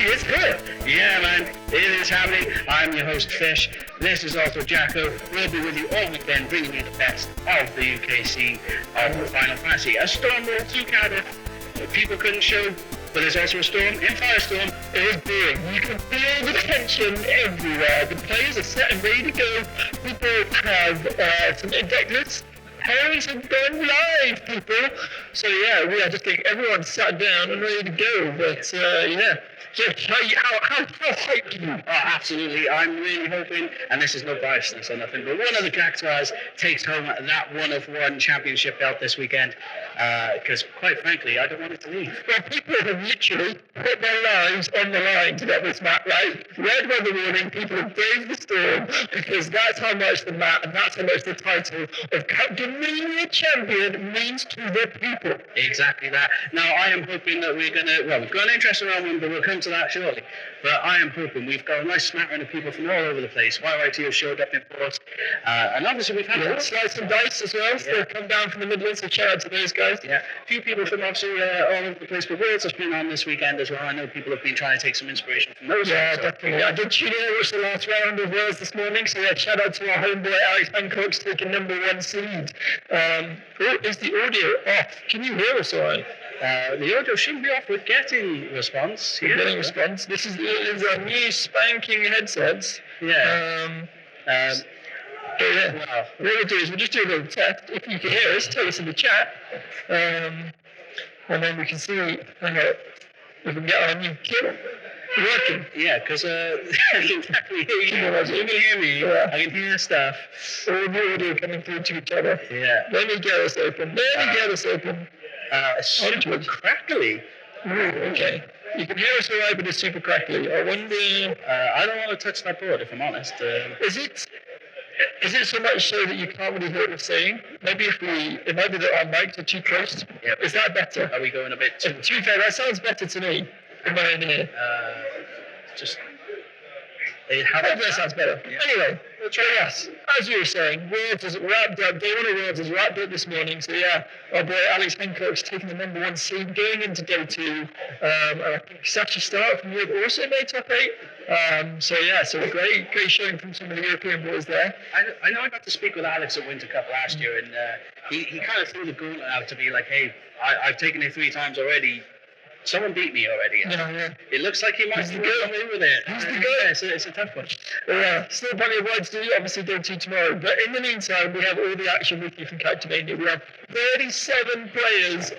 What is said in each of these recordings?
is here. Yeah, man, it is happening. I'm your host, Fish. This is also Jacko. We'll be with you all weekend, bringing you the best of the UKC of Final Fantasy. A storm rolled through Cardiff. People couldn't show, but there's also a storm in Firestorm. It is brewing. You can feel the tension everywhere. The players are set and ready to go. People have some deck lists. Parents have gone live, people. So yeah, I just think everyone's sat down and ready to go. But yeah. How hyped are you? Oh, absolutely. I'm really hoping, and this is no biasness or nothing, but one of the Cactuars takes home that one-of-one championship belt this weekend. Because, quite frankly, I don't want it to leave. Well, people have literally put their lives on the line to get this map right. Red weather warning, people have braved the storm, because that's how much the map, and that's how much the title of CACTIMANIA champion means to the people. Exactly that. Now, I am hoping that we've got an interesting round one, but we'll come to that shortly. But I am hoping we've got a nice smattering of people from all over the place. YYT have showed up in force. And obviously we've had slice and dice as well. So they've come down from the Midlands, so shout out to those guys. Yeah, a few people from obviously all over the place. But Worlds has been on this weekend as well. I know people have been trying to take some inspiration from those. Yeah, definitely. I did tune in and watch the last round of Worlds this morning. So yeah, shout out to our homeboy Alex Hancock's taking #1 seed. Is the audio off? Can you hear us all right? The audio shouldn't be off. We're getting response. We're getting response. This is our new spanking headsets. Yeah. Yeah. Wow. What we'll do is we'll just do a little test. If you can hear us, tell us in the chat. And then we can see if we can get our new kit working. Yeah, because I can definitely hear you. You can hear me. Yeah. I can hear stuff. All the audio coming through to each other. Yeah. Let me get us open. It's super crackly. Ooh, okay. You can hear us all right, but it's super crackly. I wonder. I don't want to touch that board, if I'm honest. Is it so much so that you can't really hear what we're saying? Maybe it might be that our mics are too close. Yep. Is that better? Are we going a bit too? To be fair, that sounds better to me. In my own ear. That sounds better. Yeah. Anyway, yes, as you were saying, Worlds is wrapped up. Day 1 of Worlds is wrapped up this morning. So yeah, our boy Alex Hancock's taking the #1 seed going into day 2. I think such a start from Europe also made top 8. So a great showing from some of the European boys there. I know I got to speak with Alex at Winter Cup last year, and he kind of threw the gauntlet out to be like, hey, I've taken it 3 times already. Someone beat me already. Yeah. It looks like he might come in with it. It's a tough one. Yeah, still plenty of work to do. Obviously, day 2 tomorrow. But in the meantime, we have all the action with you from CACTIMANIA. We have 37 players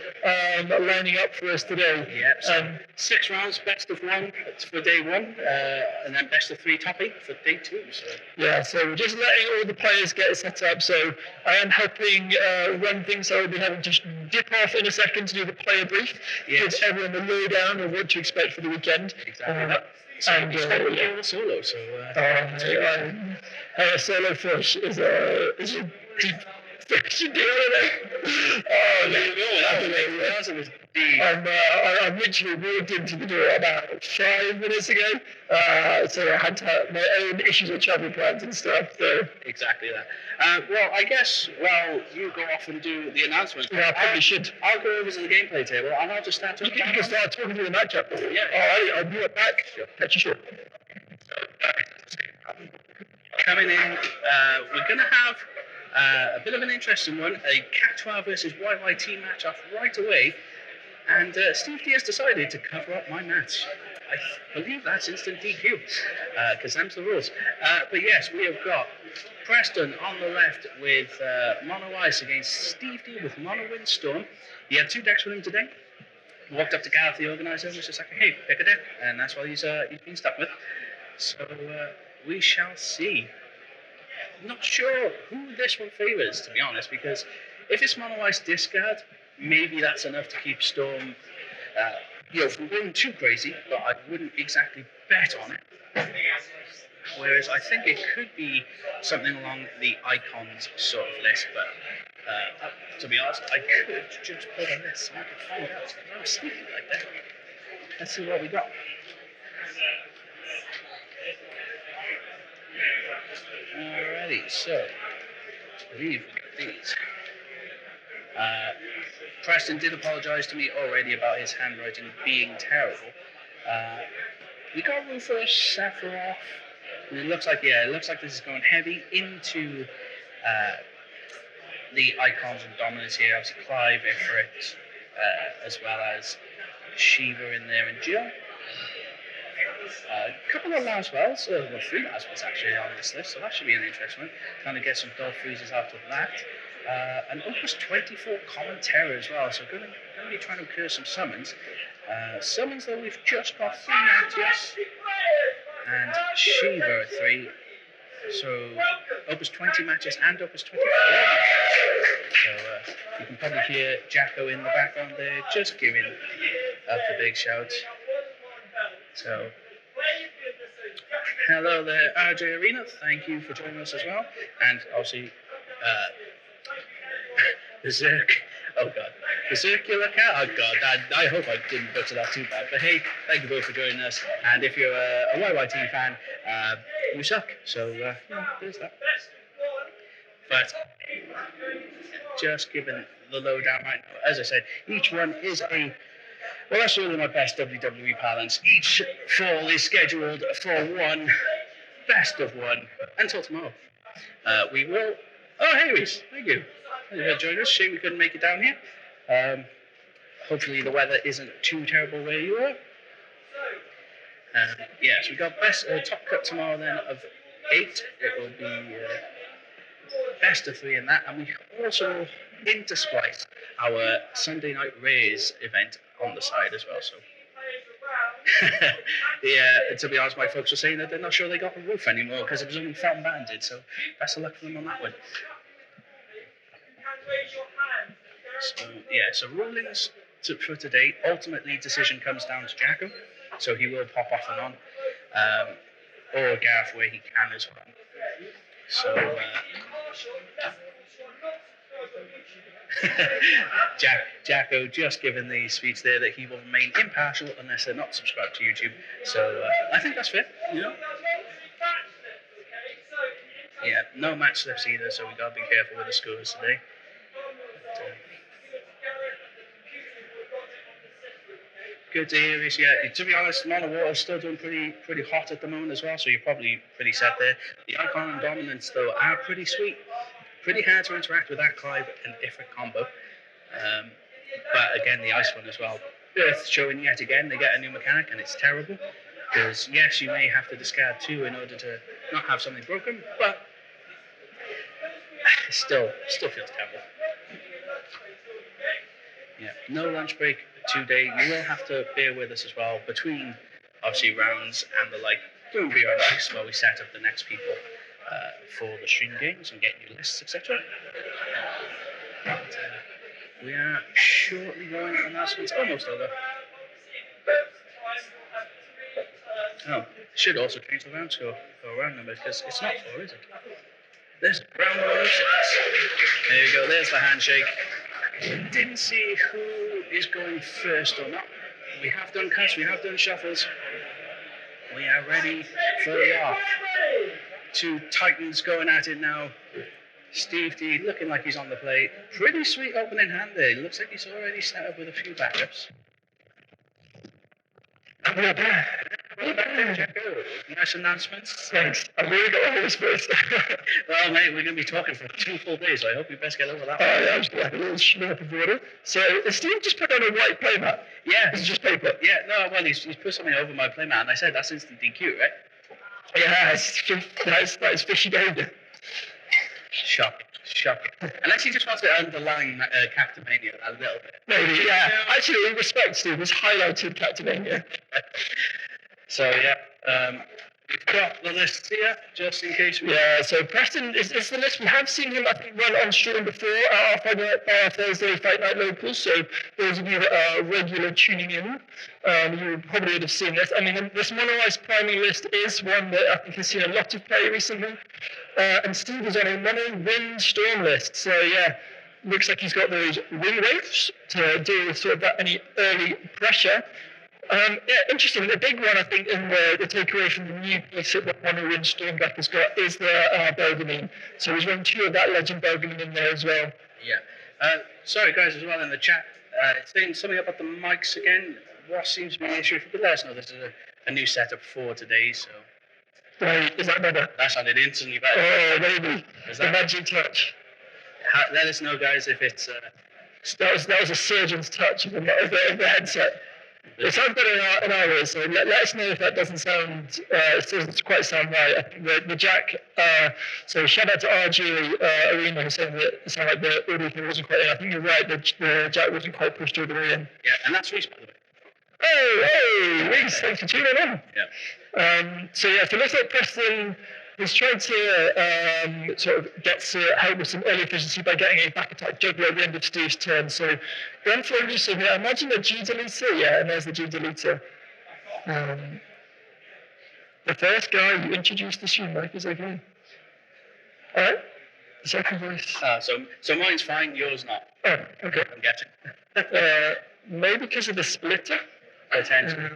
lining up for us today. Yeah. 6 rounds, best of 1 for day 1, and then best of 3 top 8 for day 2. So. Yeah. So we're just letting all the players get set up. So I am helping run things. So I'll be having to dip off in a second to do the player brief. Yes. Give everyone the lowdown of what to expect for the weekend. Exactly. And solo. So. Solo Fish is a deep fish deal with it. I literally walked into the door about 5 minutes ago. So I had to have my own issues with travel plans and stuff. So. Exactly that. Well, I guess you go off and do the announcements. Yeah, I probably should. I'll go over to the gameplay table and I'll just start talking. You can start talking through the matchup. Yeah. Alright, I'll be right back. Catch you short. Coming in, we're going to have a bit of an interesting one, a Cactuar versus YYT match-up right away, and Steve D has decided to cover up my match. I believe that's instant DQ, because them's the rules. But yes, we have got Preston on the left with Mono Ice against Steve D with Mono Windstorm. He had 2 decks with him today. Walked up to Gareth, the organizer, and was just like, hey, pick a deck, and that's what he's been stuck with. So we shall see. Not sure who this one favours, to be honest, because if it's Mono Ice discard, maybe that's enough to keep Storm from going too crazy, but I wouldn't exactly bet on it. Whereas I think it could be something along the icons sort of list, but to be honest, I could just put on this and I could find out. I was thinking like that. Let's see what we got. Alrighty, so I believe we got these. Preston did apologise to me already about his handwriting being terrible. We got Rufus, Sephiroth, and it looks like this is going heavy into the icons and dominance here. Obviously Clive, Ifrit, as well as Shiva in there and Jill. A couple of Laswells, well, 3 Laswells actually on this list, so that should be an interesting one. Kind of get some dull freezes after that. An Opus 24 Common Terror as well, so going to be trying to clear some summons. Summons though, we've just got 3 Natius and Shiva 3. So Opus 20 matches and Opus 24 matches. So you can probably hear Jacko in the background there, just giving up the big shout. So hello there, RJ Arena. Thank you for joining us as well. And obviously, the Zerk. Oh god, the Circular Cat. Oh god, I hope I didn't butcher that too bad. But hey, thank you both for joining us. And if you're a YYT fan, you suck. So there's that. But just given the lowdown right now, as I said, each one is a. Well, that's really my best WWE balance. Each fall is scheduled for one best of one until tomorrow. We will. Oh, hey, Reese. Thank you. Thank you for joining us. Shame we couldn't make it down here. Hopefully the weather isn't too terrible where you are. So we got best top cut tomorrow then of 8. It will be best of 3 in that, and we also intersplice our Sunday Night Rays event on the side as well. So to be honest, my folks were saying that they're not sure they got a roof anymore because it was only Fountain Batten did. So best of luck for them on that one. So rulings for today. Ultimately, decision comes down to Jacko, so he will pop off and on, or Gareth where he can as well. So Jacko just given the speech there that he will remain impartial unless they're not subscribed to YouTube. So I think that's fair, you know. Yeah, no match slips either, so we gotta be careful with the scores today. Good to hear this. Yeah, to be honest, Mono Water is still doing pretty hot at the moment as well, so you're probably pretty set there. The Icon and Dominance, though, are pretty sweet. Pretty hard to interact with that Clive and Ifrit combo. But again, the Ice one as well. Earth showing yet again, they get a new mechanic, and it's terrible. Because, yes, you may have to discard 2 in order to not have something broken, but it still feels terrible. Yeah, no lunch break today. You will have to bear with us as well between obviously rounds and the like. Doing beer and ice while we set up the next people for the stream games and get new lists, etc. We are shortly going. Announcements almost over. Oh, should also change the round score or round number because it's not 4, is it? There's round 106. There you go. There's the handshake. Didn't see who is going first or not. We have done cuts, we have done shuffles. We are ready for the off. 2 Titans going at it now. Steve D looking like he's on the plate. Pretty sweet opening hand there. Looks like he's already set up with a few backups. Nice announcements. Thanks. I've really got all this first. Well, mate, we're going to be talking for 2 full days, so I hope you best get over that one. Yeah, I'm just like a little slurp of water. So, Steve just put on a white playmat. Yeah. It's just paper. Yeah, no, well, he's put something over my playmat, and I said that's instant DQ, right? Yeah, that is fishy behavior. Shocking. Unless he just wants to underline CACTIMANIA a little bit. Maybe, yeah. Actually, in respect, Steve has highlighted CACTIMANIA. So, yeah. We've got the list here, just in case we... Yeah, so Preston is the list. We have seen him, I think, run on stream before at our Thursday Fight Night Locals. So those of you that are regular tuning in, you probably would have seen this. I mean, this Mono Ice priming list is one that I think has seen a lot of play recently. And Steve is on a Mono Wind Storm list. So, yeah, looks like he's got those wind waves to deal with sort of that any early pressure. Interesting. The big one, I think, in the takeaway from the new piece that the Mono Wind Storm deck has got is the Belgamine. So he's run 2 of that Legend Belgamine in there as well. Yeah. Sorry, guys, as well in the chat, saying something about the mics again. What seems to be an issue? If you could let us know, this is a new setup for today, so Right, is that better? that sounded instantly better. Oh, maybe. Is The that- magic touch. Let us know, guys, if it's That was a surgeon's touch of the headset. It sounds better in our ears, so let us know if that doesn't sound, it doesn't quite sound right. I think the jack, so shout out to RG Arena who's saying that it sounded like the audio thing wasn't quite in. I think you're right, the jack wasn't quite pushed all the way in. yeah, and that's Reese, by the way. Hey, Reese, thanks for tuning in. Yeah. So yeah, if you look at Preston, he's trying to sort of get help with some early efficiency by getting a back attack juggler at the end of Steve's turn. So going for a Lucy here, imagine a G deleter, yeah, and there's the G deleter. The first guy you introduced the stream, Mike, is okay. Alright? The second voice. So mine's fine, yours not. Oh, okay. I'm guessing. Maybe because of the splitter. Potentially.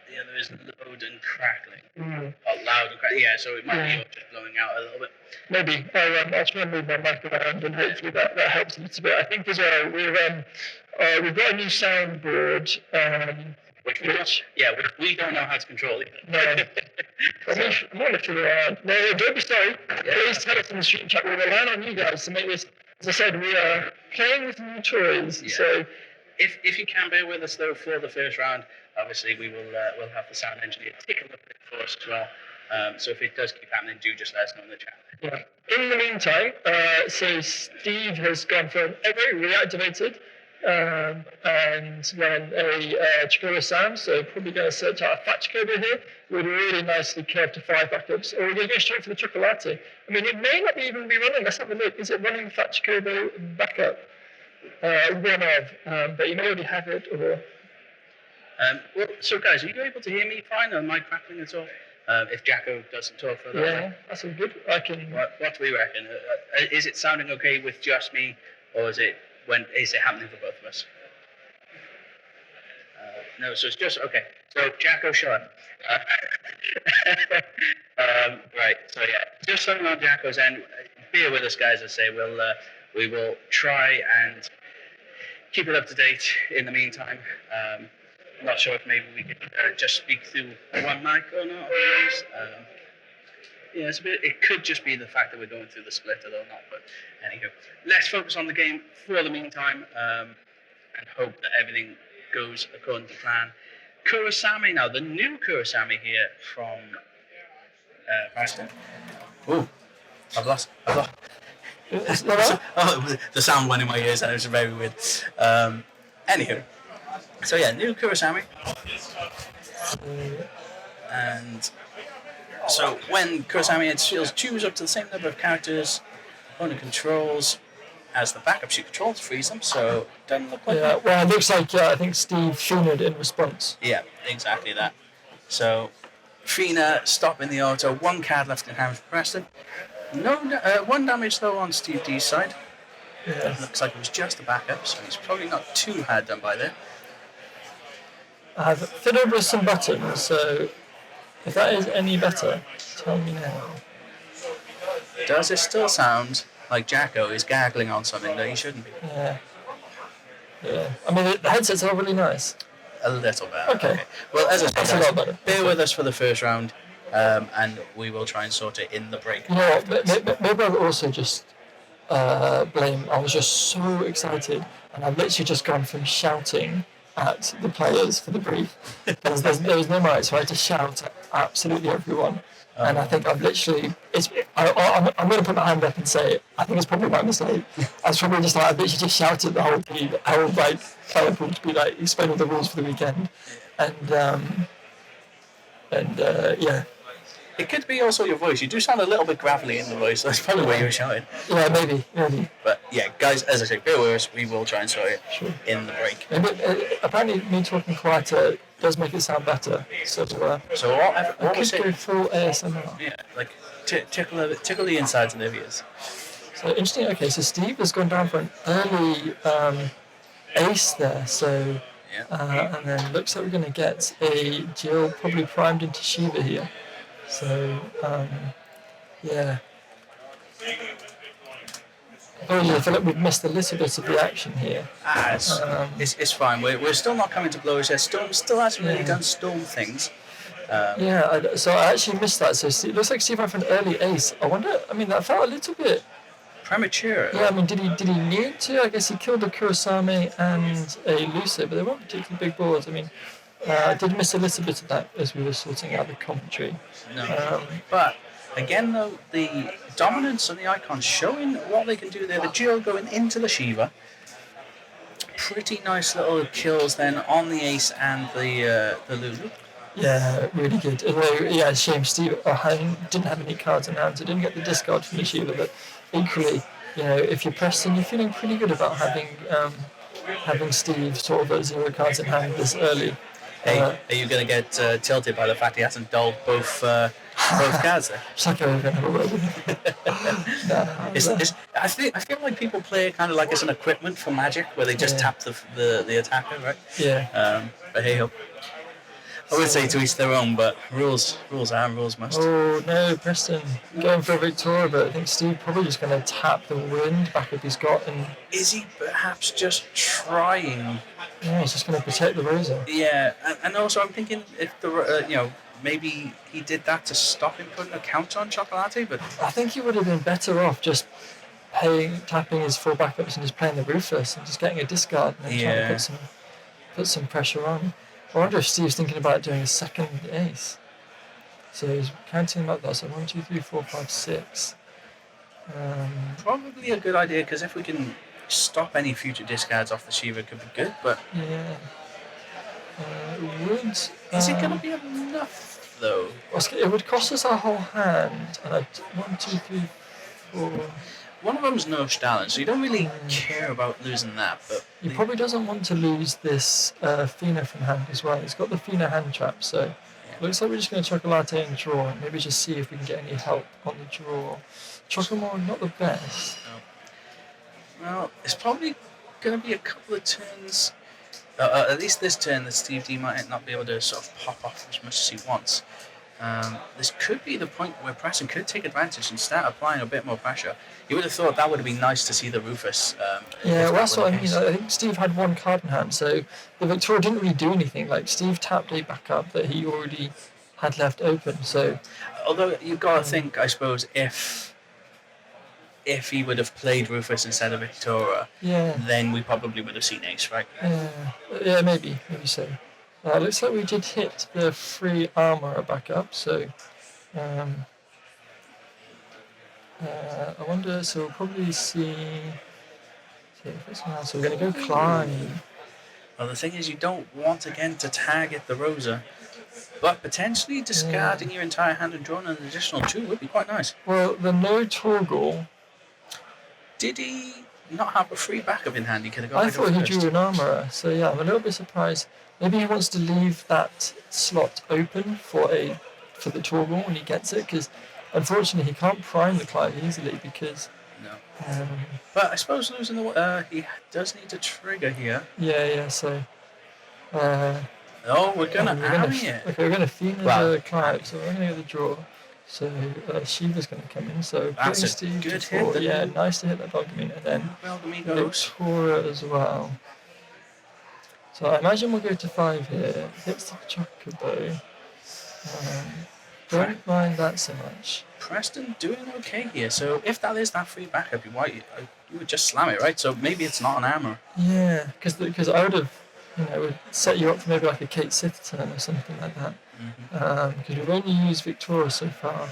The other is loud and crackling. Oh, loud and crackling. Yeah, so it might be just blowing out a little bit. Maybe. I'll try and move my mic around and hopefully that helps a little bit. I think as well, we've got a new soundboard. Which we don't know how to control either. No. I'm not looking around. No, don't be sorry. Please tell us in the stream chat. We're relying on you guys to make this. As I said, we are playing with new toys. Yeah. So if you can bear with us though for the first round, obviously we'll have the sound engineer take a look at it for us as well. So if it does keep happening, do just let us know in the chat. Yeah. In the meantime, so Steve has gone for an Evo reactivated. And run a Chikora Sam, so probably going to search out a Fat Chikobo here with really nicely curved to 5 backups, or we're going to go straight for the Chocolate. I mean, it may not even be running. Let's have a look. Is it running Fat Chikobo backup? One of, but you may already have it, or. Well, so guys, are you able to hear me fine? Am I crackling at all? If Jacko doesn't talk for that. Yeah, that's all good. I can. What do we reckon? Is it sounding okay with just me, or is it happening for both of us? No, so it's just okay. So Jacko, shut up. Right. So yeah, just something on Jacko's end. Bear with us, guys. I say we will try and keep it up to date. In the meantime, I'm not sure if maybe we could just speak through one mic or not. Yeah, it could just be the fact that we're going through the splitter or not, but anywho, let's focus on the game for the meantime and hope that everything goes according to plan. Kurosami now, the new Kurosami here from Preston. Oh, I've lost. Oh, the sound went in my ears and it was very weird. Anywho, so yeah, new Kurosami. And so when Kurosami adds shields, choose up to the same number of characters opponent controls as the backups you control to freeze them. So doesn't look like that. Well, it looks like I think Steve Fina in response. Yeah, exactly that. So Fina stopping the auto, 1 card left in hand for Preston. No, 1 damage though on Steve D's side. Yeah. Looks like it was just a backup, so he's probably not too hard done by there. I've fiddled with some buttons, so if that is any better, tell me now. Does it still sound like Jacko is gargling on something that he shouldn't be? Yeah. I mean, the headsets are really nice. A little bit. Okay. Well, as I That's a said, lot better. bear with us for the first round, and we will try and sort it in the break. You know what? Maybe I'll also just blame. I was just so excited, and I've literally just gone from shouting at the players for the brief. There was no mic, so I had to shout at absolutely everyone. And I think I've literally, I'm going to put my hand up and say, I think it's probably my mistake. I was probably just like, I've literally just shouted the whole team, the whole player pool to be like, explain all the rules for the weekend. And yeah. It could be also your voice. You do sound a little bit gravelly in the voice. That's probably where you were shouting. Yeah, maybe. But yeah, guys, as I say, bear with us. We will try and sort it in the break. Apparently, me talking quieter does make it sound better. So what was I could go it? full ASMR. Yeah, like tickle the insides of their ears. So interesting. Okay, so Steve has gone down for an early ace there. So and then looks like we're going to get a Jill probably primed into Shiva here. So yeah. I feel like we've missed a little bit of the action here. It's fine. We're still not coming to blows yet. Storm still hasn't really done Storm things. So I actually missed that. So it looks like Steve went for an early ace. I wonder. I mean, that felt a little bit Premature. Yeah, I mean, did he need to? I guess he killed a Kurosame and a Lucio, but they weren't particularly big boards. I mean, I did miss a little bit of that as we were sorting out the commentary. No. But again, though, the dominance on the icons showing what they can do there. The Geo going into the Shiva. Pretty nice little kills then on the ace and the Lulu. Yeah, really good. Although, yeah, it's a shame Steve didn't have any cards in hand, so didn't get the discard from the Shiva. But equally, if you're Preston, you're feeling pretty good about having Steve sort of at 0 cards in hand this early. Hey, are you going to get tilted by the fact he hasn't dulled both cards there? It's like we're going to have a word with him. I feel like people play it kind of like it's an equipment for Magic, where they just tap the attacker, right? Yeah. But hey ho. I would say to each their own, but rules are, rules must. Oh no, Preston going for a Victoria, but I think Steve probably just going to tap the wind back up he's got. And is he perhaps just trying? Yeah, he's just going to protect the Rosa. Yeah, and also I'm thinking if the maybe he did that to stop him putting a counter on Chocolate, but I think he would have been better off just tapping his full backups and just playing the Rufus and just getting a discard and then trying to put some pressure on. I wonder if Steve's thinking about doing a second ace. So he's counting them up there. So 1, 2, 3, 4, 5, 6. Probably a good idea, because if we can stop any future discards off the Shiva, it could be good. But yeah, is it going to be enough though? It would cost us our whole hand. And 1, 2, 3, 4. One of them's no Stalin, so you don't really care about losing that. But he probably doesn't want to lose this Fina from hand as well. He's got the Fina hand trap, so it looks like we're just going to Chocolate and draw, and maybe just see if we can get any help on the draw. Chocomore, not the best. No. Well, it's probably going to be a couple of turns, at least this turn, that Steve D might not be able to sort of pop off as much as he wants. This could be the point where Preston could take advantage and start applying a bit more pressure. You would have thought that would have been nice to see the Rufus. Well, that's what I mean. I think Steve had 1 card in hand, so the Victoria didn't really do anything. Like, Steve tapped a backup that he already had left open. So, although you've got to think, I suppose, if he would have played Rufus instead of Victoria, then we probably would have seen Ace, right? Yeah, maybe so. Looks like we did hit the free armor back up, so I wonder, so we'll probably see so we're going to go Climb. Well, the thing is, you don't want again to target the Rosa, but potentially discarding your entire hand and drawing an additional 2 would be quite nice. Well, the no Torgal. Did he not have a free backup in hand? He could have I thought he drew an armorer, so yeah, I'm a little bit surprised. Maybe he wants to leave that slot open for the Torgal when he gets it, because unfortunately he can't prime the Clive easily because. No. But I suppose losing he does need to trigger here. Yeah. So. We're gonna army it. Okay, we're gonna feed the Clive, so we're gonna get the draw. So Shiva's gonna come in. So that's a Steve good hit. Yeah, nice to hit that Dogmeat, and then Victoria as well. So I imagine we'll go to 5 here. Hits the Chocobo. Don't mind that so much. Preston doing okay here. So if that is that free backup, you would just slam it, right? So maybe it's not an armor. Yeah, because I would have, would set you up for maybe like a Kate Sith turn or something like that. Because we've only used Victoria so far.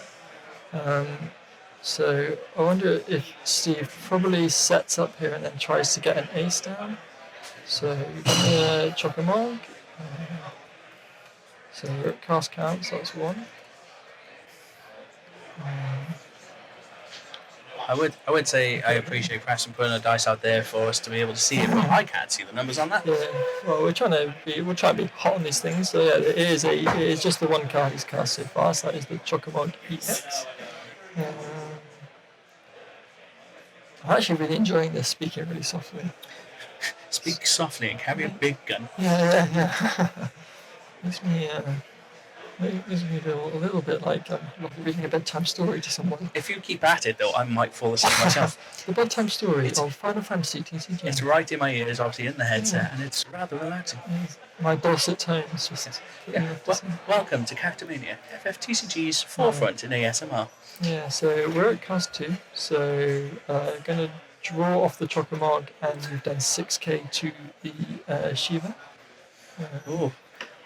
So I wonder if Steve probably sets up here and then tries to get an ace down. So Chocomog. So cast counts, that's 1. I would say I appreciate Preston putting a dice out there for us to be able to see it, but I can't see the numbers on that. Yeah, well, we're trying to be hot on these things. So yeah, it is just the 1 card he's cast so far. So that is the Chocomog EX. I'm actually really enjoying this, speaking really softly. Speak softly and carry a big gun. Yeah. Makes me Makes me feel a little bit like I'm reading a bedtime story to someone. If you keep at it, though, I might fall asleep myself. The bedtime story of Final Fantasy TCG. It's right in my ears, obviously, in the headset, and it's rather relaxing. My dulcet tones just... Welcome to CACTIMANIA, FFTCG's forefront in ASMR. Yeah, so we're at cast 2, so going to draw off the Chocomog, and we've done 6k to the Shiva.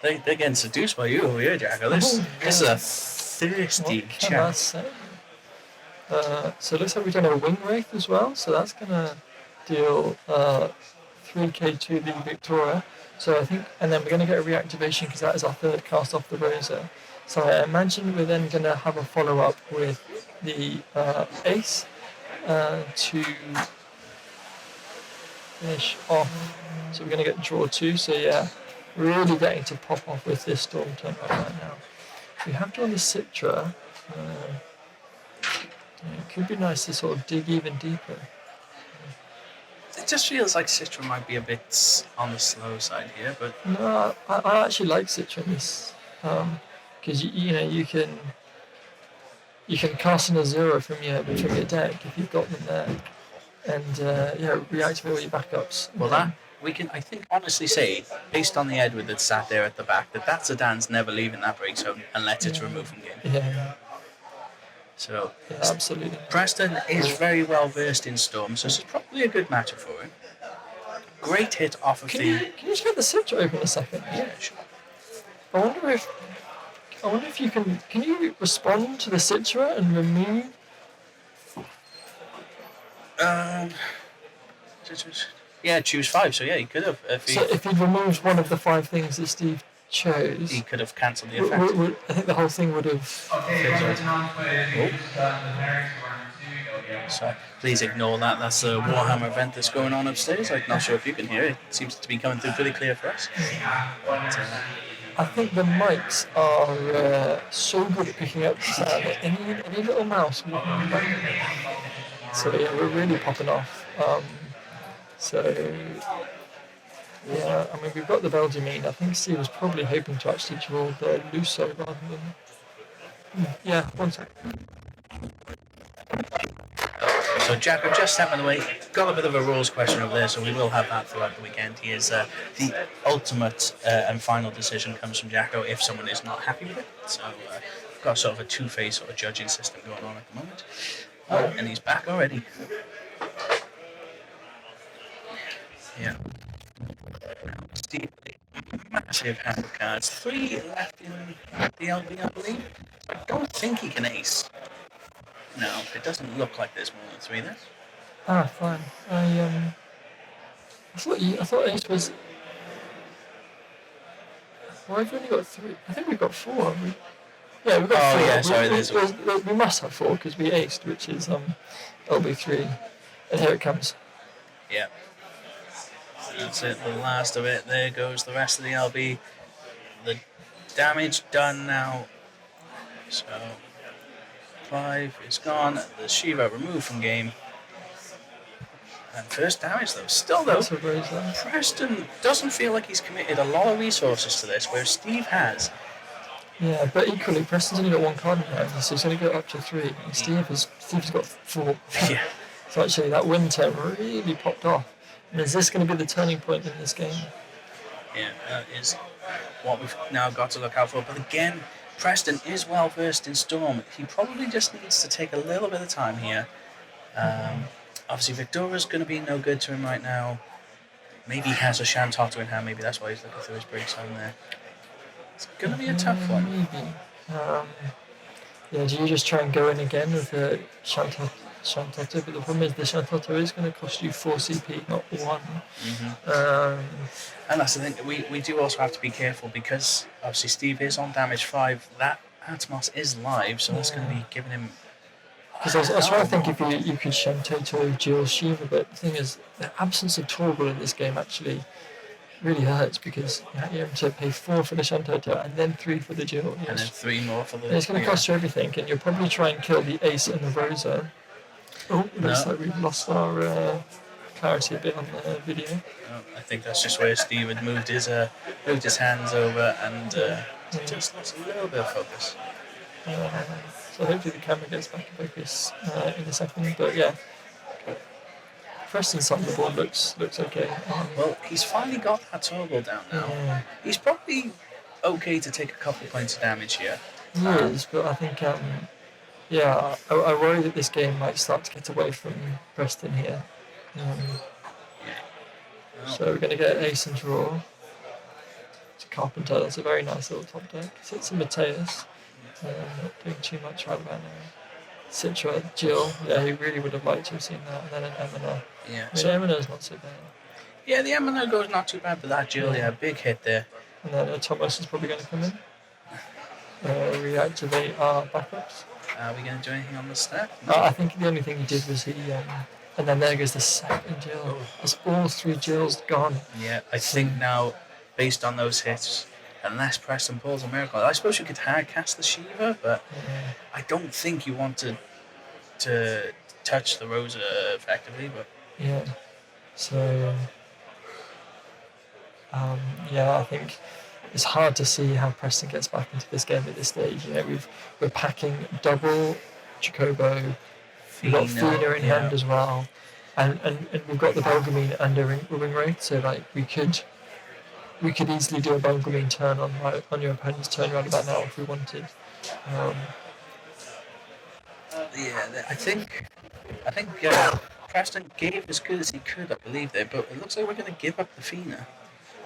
They're getting seduced by you over here, Jacko. This is a thirsty chat. So it looks like we've done a Wing Wraith as well, so that's going to deal 3k to the Victoria. So I think, and then we're going to get a reactivation because that is our third cast off the Rosa. So I imagine we're then going to have a follow-up with the Ace to finish off. So we're going to get draw 2, so yeah. Really getting to pop off with this Storm turn right now. We have drawn the Citra. It could be nice to sort of dig even deeper. It just feels like Citra might be a bit on the slow side here, but no, I actually like Citra in this because you can cast in a 0 from your deck if you've got them there, and reactivate all your backups. Well, we can, I think, honestly say, based on the Edward that's sat there at the back, that Zidane's never leaving that break zone unless it's removed from game. Yeah. So, absolutely. Preston is very well versed in Storm, so this is probably a good matchup for him. Great hit off of Can you just get the Citra open a second? Yeah, sure. I wonder if you can you respond to the Citra and remove? Yeah, choose 5. So yeah, he could have. If he'd removed one of the 5 things that Steve chose, he could have cancelled the effect. I think the whole thing would have. So please ignore that. That's a Warhammer event that's going on upstairs. I'm not sure if you can hear it. It seems to be coming through pretty clear for us. But, I think the mics are so good at picking up sound that any little mouse will. So yeah, we're really popping off. Yeah, I mean, we've got the Belgiumine. I think Steve was probably hoping to actually draw the Luso rather than... Yeah, one sec. So Jacko just stepping away, got a bit of a rules question over there, so we will have that throughout the weekend. He is the ultimate and final decision comes from Jacko if someone is not happy with it. So we've got sort of a two-phase sort of judging system going on at the moment. Oh, and he's back already. Yeah. Steve, massive hand of cards. 3 left in the LB, I believe. I don't think he can ace. No, it doesn't look like there's more than 3 there. Ah, fine. I thought ace was... Well, I've only got 3. I think we've got 4, haven't we? Yeah, we've got 4. Yeah, sorry, we must have 4 because we aced, which is LB3. And here it comes. Yeah. That's it, the last of it. There goes the rest of the LB. The damage done now. So 5 is gone. The Shiva removed from game. And first damage though. Still though, Preston doesn't feel like he's committed a lot of resources to this, whereas Steve has. Yeah, but equally, Preston's only got 1 card in hand, so he's only got up to 3. And Steve's got 4. Yeah. So actually, that win turn really popped off. And is this going to be the turning point in this game? Yeah, that is what we've now got to look out for. But again, Preston is well versed in Storm. He probably just needs to take a little bit of time here. Obviously, Victoria's going to be no good to him right now. Maybe he has a Shantotto in hand. Maybe that's why he's looking through his break zone there. It's going to be a tough one. Maybe. Yeah, do you just try and go in again with the Shantotto? But the problem is the Shantotto is going to cost you 4 CP, not 1. Mm-hmm. And that's the thing, we do also have to be careful because obviously Steve is on damage 5. That Atmos is live, so that's going to be giving him... Because I was trying to think if you could Shantotto Jill Shiva, but the thing is, the absence of Torgal in this game actually really hurts because you have to pay 4 for the Shantotto and then 3 for the Jill. And then 3 more for the... And it's going to cost you everything, and you'll probably try and kill the Ace and the Rosa. Oh, it looks like we've lost our clarity a bit on the video. I think that's just where Steve had moved his hands over and Just lost a little bit of focus. So hopefully the camera gets back in focus in a second. But yeah, Preston's side of the board looks okay. Well, he's finally got that turbo down now. Yeah. He's probably okay to take a couple points of damage here. He is, but I think I worry that this game might start to get away from Preston here. So we're going to get Ace and Draw. It's a Carpenter. That's a very nice little top deck. It's a Mateus. Not doing too much right about now. Citra, Jill. Yeah, he really would have liked to have seen that. And then an Eminer. Yeah. So Eminer's not so bad. Yeah, the Eminer goes not too bad, but that Jill, big hit there. And then Thomas is probably going to come in. Reactivate our backups. Are we going to do anything on the step? I think the only thing he did was he. And then there goes the second Jill. There's all 3 Jills gone. Yeah, I think now, based on those hits, unless Preston pulls a miracle, I suppose you could hard cast the Shiva, but I don't think you want to touch the Rosa effectively. But yeah, so I think it's hard to see how Preston gets back into this game at this stage. You know, we're packing double Jacobo. We've got Fina in hand as well, and we've got the Belgamine under wing rate, so like we could easily do a Belgamine turn on your opponent's turn right about now if we wanted. I think Preston gave as good as he could, I believe there, but it looks like we're going to give up the Fina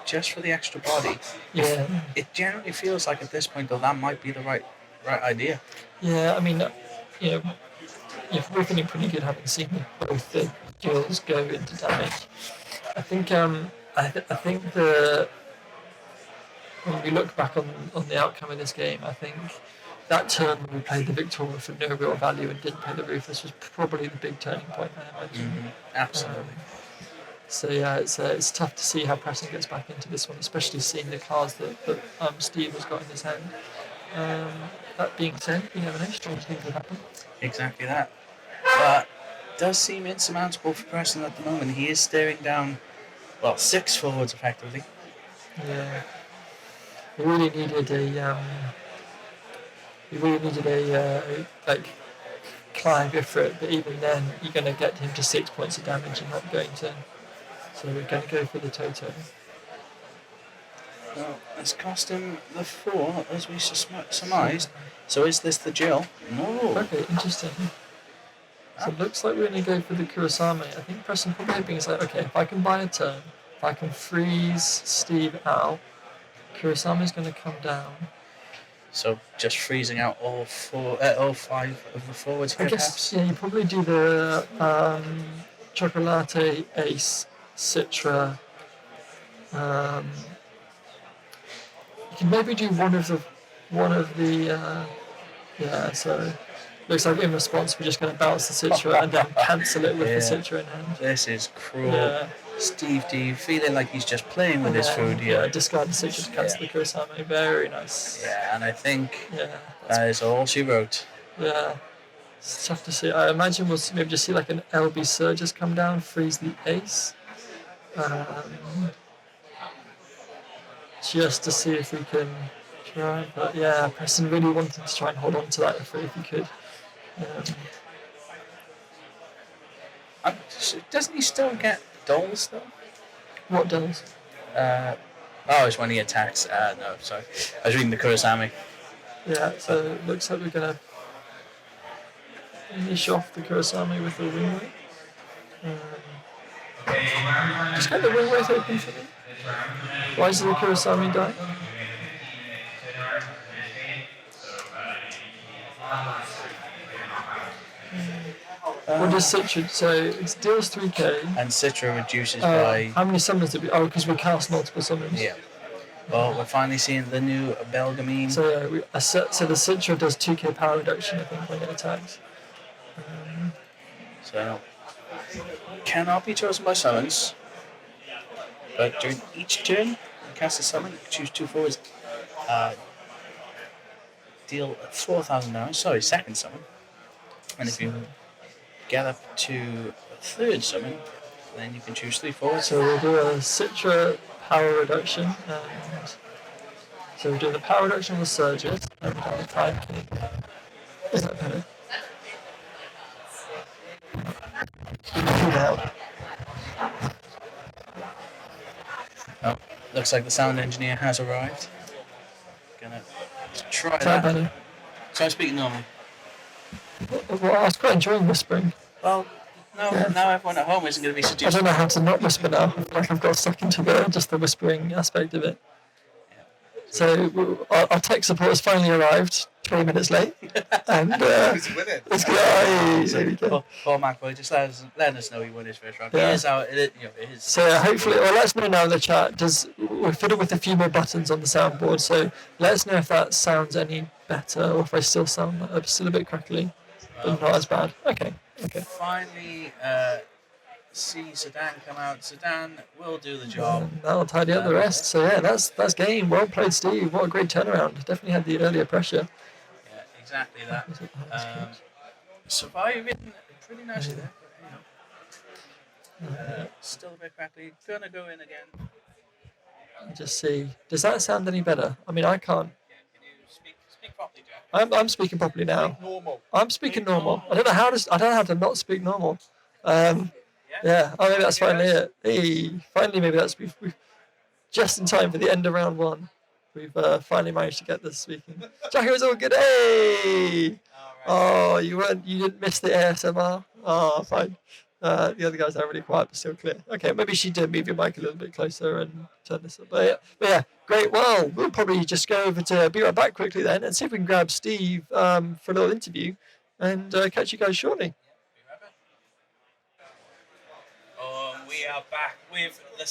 just for the extra body. Yeah. It generally feels like at this point though that might be the right idea. Yeah, I mean, you know. We're feeling pretty good having seen both the Jills go into damage. I think when we look back on the outcome of this game, I think that turn when we played the Victoria for no real value and didn't play the Rufus was probably the big turning point I imagine. Absolutely. So yeah, it's tough to see how Preston gets back into this one, especially seeing the cards that Steve has got in his hand. That being said, you never know, strange things will happen. Exactly that. But does seem insurmountable for Preston at the moment. He is staring down, 6 forwards effectively. Yeah. We really needed Clive Ifrit, but even then you're going to get him to 6 points of damage and not going to. So we're going to go for the Toto. Well, it's cost him the 4 as we surmised. So is this the Jill? No. Okay, interesting. So it looks like we're going to go for the Kurosame. I think Preston probably hoping is like, okay, if I can buy a turn, if I can freeze Steve out, Kurosame's going to come down. So just freezing out all 5 of the forwards here, I guess, yeah, you probably do the Chocolate, Ace, Citra. You can maybe do one of the so looks like in response we're just going to bounce the Citra and then cancel it with the Citra in hand. This is cruel. Yeah. Steve D feeling like he's just playing with his food here. Yeah, discard the Citra to cancel the Kurosame. Very nice. Yeah, and I think that is all she wrote. Yeah. It's tough to see. I imagine we'll maybe just see like an LB Surges come down, freeze the Ace. Just to see if we can try. But yeah, Preston really wanted to try and hold on to that if he could. Doesn't he still get dolls though? What dolls? It's when he attacks. No, sorry. I was reading the Kurosame. Yeah, so it looks like we're going to finish off the Kurosame with the wing weight. Just get the wing weight open for me. Why does the Kurosame die? What does Citra? So it deals 3k. And Citra reduces by. How many summons did we? Oh, because we cast multiple summons. Yeah. Well, we're finally seeing the new Belgamine. So so the Citra does 2k power reduction, I think, when it attacks. So cannot be chosen by summons. But during each turn, you cast a summon, choose 2 forwards, deal 4,000 damage. Sorry, second summon. And if you get up to a third summon, then you can choose 3 forwards. So we'll do a Citra power reduction and So we're doing the power reduction on the surges, and we're doing the time king. Is that better? Oh, looks like the sound engineer has arrived. Gonna try Is that that. better? So I'm speaking normally. Well, I was quite enjoying whispering. Well, now everyone at home isn't going to be I seduced. don't know how to not whisper now. I feel like I've got stuck into the whispering aspect of it. So our tech support has finally arrived, 20 minutes late, and it's good. Poor McBoy, just let us know he won his first round. Yeah. It is. So hopefully, well, let us know now in the chat. We're fiddled with a few more buttons on the soundboard, so let us know if that sounds any better, or if I still sound still a bit crackly, but not as bad. Okay. Finally, see Sedan come out. Sedan will do the job. And that'll tidy up the rest. So yeah, that's game. Well played, Steve. What a great turnaround. Definitely had the earlier pressure. Yeah, exactly that. Surviving pretty nicely there. Still a bit crackly. Gonna go in again. Just see. Does that sound any better? I mean, I can't. Can you speak properly, Jack? I'm speaking properly now. Normal. I'm speaking normal. I don't know how to not speak normal. Yeah. Oh, maybe that's finally it. Hey, finally, maybe we've just in time for the end of round one. We've finally managed to get this speaking. Jack, it was all good. Hey. Oh, you didn't miss the ASMR. Oh, fine. The other guys are really quiet, but still clear. Okay, maybe she did move your mic a little bit closer and turn this up. But yeah, great. Well, we'll probably just go over to be right back quickly then and see if we can grab Steve for a little interview and catch you guys shortly. We are back with the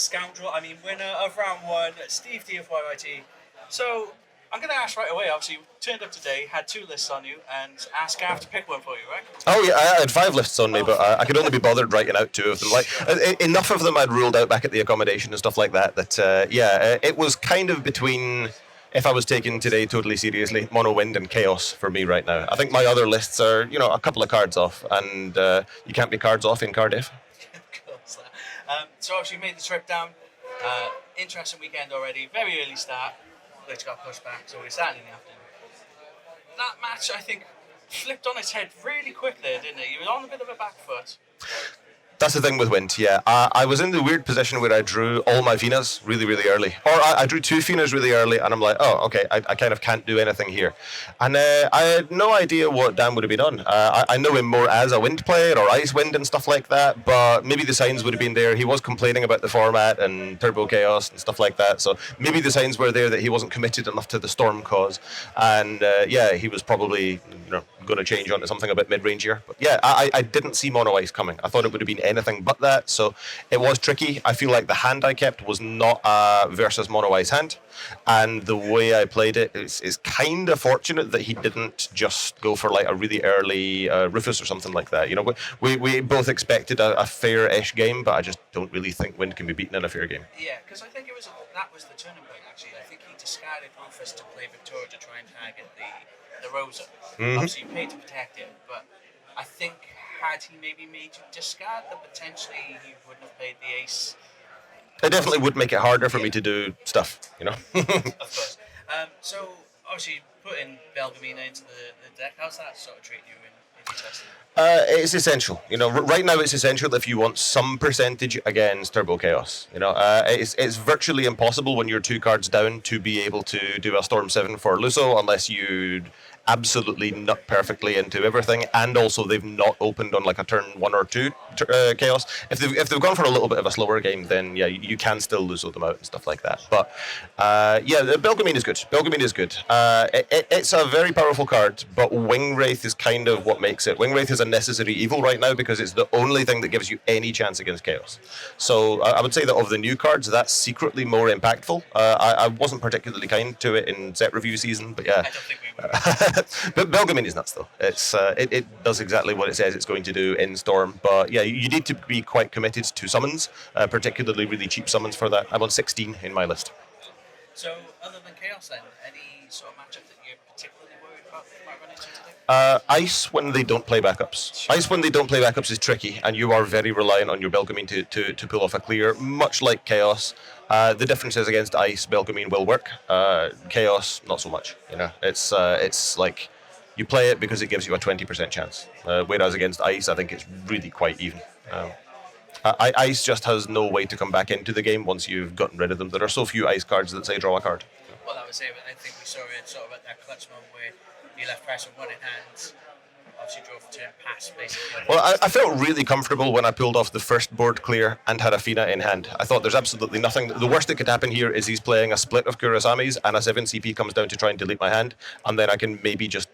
winner of round one, Steve D of YYT. So, I'm going to ask right away, obviously, you turned up today, had 2 lists on you, and ask Gav to pick one for you, right? Oh yeah, I had 5 lists on me, but I could only be bothered writing out 2 of them. Enough of them I'd ruled out back at the accommodation and stuff like that. It was kind of between, if I was taking today totally seriously, Mono Wind and Chaos for me right now. I think my other lists are, a couple of cards off, and you can't be cards off in Cardiff. So obviously you made the trip down. Interesting weekend already. Very early start, which got pushed back, so we're starting in the afternoon. That match, I think, flipped on its head really quick there, didn't it? You were on a bit of a back foot. That's the thing with Wind, yeah. I was in the weird position where I drew all my Finas really, really early. Or I drew 2 Finas really early, and I'm like, oh, okay, I kind of can't do anything here. And I had no idea what Dan would have been on. I know him more as a Wind player, or Ice Wind and stuff like that, but maybe the signs would have been there. He was complaining about the format and Turbo Chaos and stuff like that, so maybe the signs were there that he wasn't committed enough to the Storm cause. And he was probably going to change onto something a bit mid-rangier. But yeah, I didn't see Mono Ice coming. I thought it would have been anything but that, so it was tricky. I feel like the hand I kept was not a versus Mono Ice hand, and the way I played it is kind of fortunate that he didn't just go for like a really early Rufus or something like that. We both expected a fair-ish game, but I just don't really think Wind can be beaten in a fair game. Yeah, because I think that was the turning point, actually. I think he discarded Rufus to play Victoria to try and target the Rosa. Mm-hmm. Obviously, he paid to protect him, but I think had he maybe made you discard that, potentially he wouldn't have played the ace. It definitely would make it harder for me to do stuff, Of course. So, obviously, you put in Belgamina into the deck. How's that sort of treat you in your testing? It's essential. Right now it's essential if you want some percentage against Turbo Chaos. It's virtually impossible when you're 2 cards down to be able to do a Storm 7 for Luso unless you absolutely nut perfectly into everything, and also they've not opened on like a turn 1 or 2 Chaos. If they've gone for a little bit of a slower game, then yeah, you can still Luso them out and stuff like that. But Belgamine is good. Belgamine is good. It's a very powerful card, but Wing Wraith is kind of what makes it. Wing Wraith is a necessary evil right now because it's the only thing that gives you any chance against Chaos. So I would say that of the new cards, that's secretly more impactful. I wasn't particularly kind to it in set review season, but yeah. I don't think we were. But Belgamine is nuts though. It does exactly what it says it's going to do in Storm. But yeah, you need to be quite committed to summons, particularly really cheap summons for that. I'm on 16 in my list. So, other than Chaos, then, any sort of matchup that you're particularly worried about that might run into today? Ice when they don't play backups. Ice when they don't play backups is tricky, and you are very reliant on your Belgamine to pull off a clear, much like Chaos. The difference is against Ice, Belgamine will work. Chaos, not so much. It's like you play it because it gives you a 20% chance. Whereas against Ice, I think it's really quite even. Ice just has no way to come back into the game once you've gotten rid of them. There are so few Ice cards that say draw a card. Well, that was it. I think we saw it sort of at that clutch moment where you left Preston one in hand, obviously draw for turn, pass, basically. Well, I felt really comfortable when I pulled off the first board clear and had Athena in hand. I thought there's absolutely nothing. The worst that could happen here is he's playing a split of Kurasami's and a 7 CP comes down to try and delete my hand, and then I can maybe just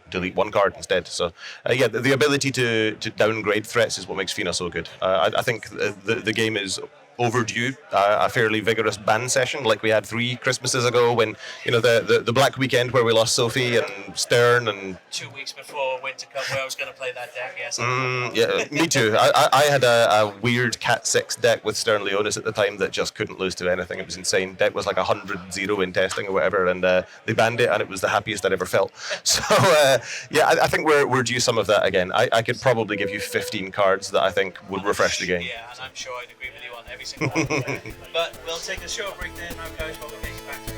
delete one card instead. So, the ability to downgrade threats is what makes Fina so good. I think the game is overdue a fairly vigorous ban session like we had 3 Christmases ago when, the Black Weekend where we lost Sophie and Stern and... 2 weeks before Winter Cup where I was going to play that deck, yes. Yeah, me too. I had a weird Cat 6 deck with Stern Leonis at the time that just couldn't lose to anything. It was insane. Deck was like 100-0 in testing or whatever, and they banned it and it was the happiest I'd ever felt. So, I think we're due some of that again. I could probably give you 15 cards that I think would refresh the game. Yeah, and I'm sure I'd agree with you on every single one. But we'll take a short break there now, guys, while we're getting back to